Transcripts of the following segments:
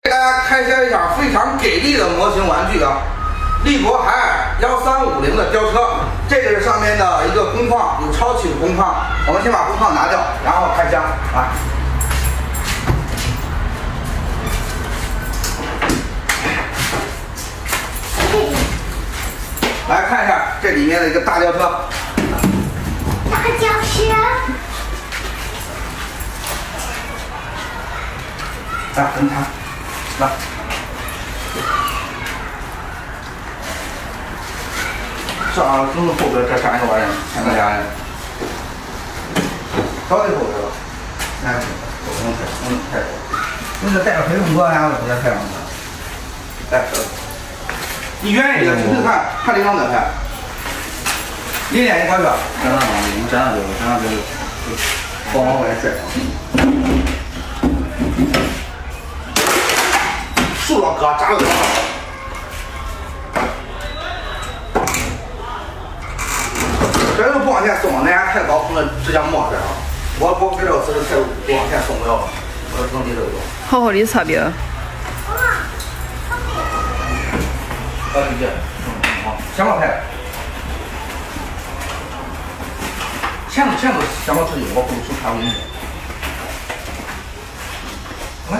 给大家开箱一下非常给力的模型玩具啊，利博海尔1350的吊车，这个是上面的一个工况，有超起的工况。我们先把工况拿掉，然后开箱啊。来看一下这里面的一个大吊车。大轿车。来，给你看，来。 这啊，正后边这站一个玩意儿，前面俩人，稍微后边吧，那不用太多，那个带着黑龙哥呀，我家太阳的，哎，你远一点，仔细看，看这张怎拍，离脸一块去，这样就往外拽，竖着搁扎着。 这就不往前送，那家太高，可能直接没这样。我给这个姿势太不往前送不了，我整体这个。好好的侧边。理解。好，先往开。前头先往直接，我不手插进去。来。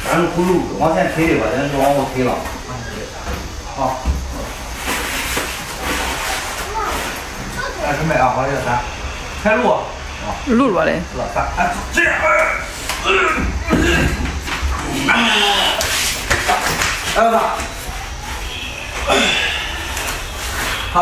咱是轱辘往前推的吧，咱就往后推了。好。 准备啊，我这个3，开录啊，录着嘞。3，哎，这样，来吧，好。